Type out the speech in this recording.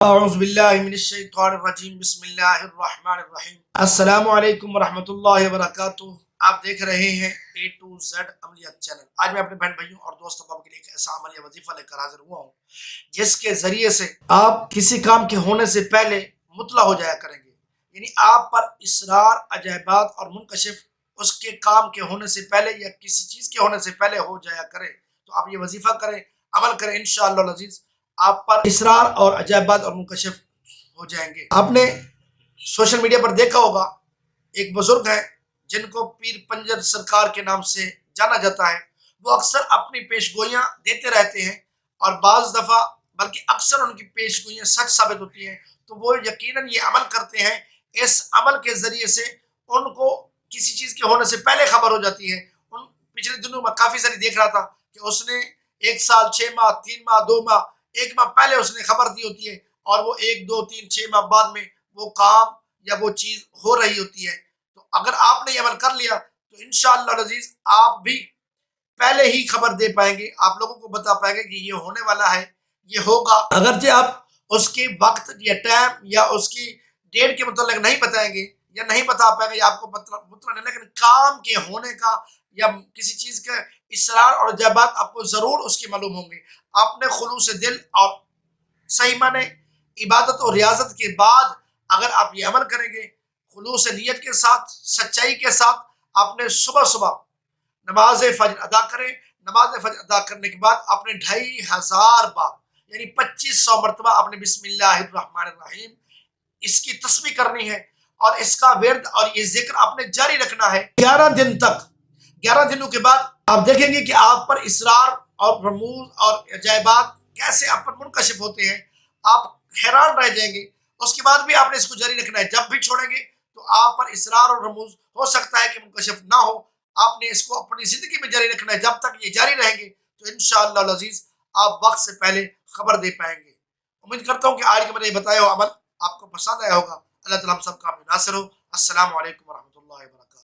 اعوذ باللہ من الشیطان الرجیم بسم اللہ الرحمن الرحیم السلام علیکم ورحمۃ اللہ وبرکاتہ۔ آپ دیکھ رہے ہیں اے ٹو زیڈ عملیات چینل۔ آج میں اپنے بہن بھائیوں اور دوستوں کو کے لیے ایک ایسا عملیہ وظیفہ لے کر حاضر ہوا ہوں جس کے ذریعے سے آپ کسی کام کے ہونے سے پہلے مطلع ہو جایا کریں گے، یعنی آپ پر اسرار، عجائبات اور منکشف اس کے کام کے ہونے سے پہلے یا کسی چیز کے ہونے سے پہلے ہو جایا کرے۔ تو آپ یہ وظیفہ کریں، عمل کریں، انشاءاللہ العزیز آپ پر اسرار اور عجائبات اور منکشف ہو جائیں گے۔ آپ نے سوشل میڈیا پر دیکھا ہوگا، ایک بزرگ ہیں جن کو پیر پنجر سرکار کے نام سے جانا جاتا ہے۔ وہ اکثر اپنی پیش گوئیاں دیتے رہتے ہیں اور بعض دفعہ بلکہ اکثر ان کی پیش گوئیاں سچ ثابت ہوتی ہیں، تو وہ یقیناً یہ عمل کرتے ہیں۔ اس عمل کے ذریعے سے ان کو کسی چیز کے ہونے سے پہلے خبر ہو جاتی ہے۔ ان پچھلے دنوں میں کافی ساری دیکھ رہا تھا کہ اس نے 1 سال 6 ماہ 3 ماہ 2 ماہ 1 ماہ پہلے اس نے خبر دی ہوتی ہے، اور وہ 1 2 3 6 ماہ بعد میں وہ کام یا وہ چیز ہو رہی ہوتی ہے۔ تو اگر آپ نے یہ عمل کر لیا تو انشاءاللہ العزیز آپ بھی پہلے ہی خبر دے پائیں گے، آپ لوگوں کو بتا پائیں گے کہ یہ ہونے والا ہے، یہ ہوگا۔ اگرچہ آپ اس کے وقت یا ٹائم یا اس کی ڈیٹ کے متعلق نہیں بتائیں گے یا نہیں بتا پائیں گے یا آپ کو مطلع نہیں، لیکن کام کے ہونے کا یا کسی چیز کا اسرار اور عجائبات آپ کو ضرور اس کے معلوم ہوں گے۔ آپ نے خلوص دل اور صحیح معنی عبادت اور ریاضت کے بعد اگر آپ یہ عمل کریں گے، خلوص نیت کے ساتھ، سچائی کے ساتھ، آپ نے صبح صبح نماز فجر ادا کریں۔ نماز فجر ادا کرنے کے بعد آپ نے 2500 بار یعنی 2500 مرتبہ آپ نے بسم اللہ الرحمن الرحیم اس کی تسبیح کرنی ہے، اور اس کا ورد اور یہ ذکر آپ نے جاری رکھنا ہے 11 دن تک۔ 11 دنوں کے بعد آپ دیکھیں گے کہ آپ پر اسرار اور رموز اور عجائبات کیسے آپ پر منکشف ہوتے ہیں، آپ حیران رہ جائیں گے۔ اس کے بعد بھی آپ نے اس کو جاری رکھنا ہے، جب بھی چھوڑیں گے تو آپ پر اسرار اور رموز ہو سکتا ہے کہ منکشف نہ ہو، آپ نے اس کو اپنی زندگی میں جاری رکھنا ہے۔ جب تک یہ جاری رہیں گے تو انشاءاللہ العزیز آپ وقت سے پہلے خبر دے پائیں گے۔ امید کرتا ہوں کہ آج کے میں نے یہ بتایا ہوا عمل آپ کو پسند آیا ہوگا۔ اللہ تعالیٰ ہم سب کا ناصر ہو۔ السلام علیکم ورحمۃ اللہ وبرکاتہ۔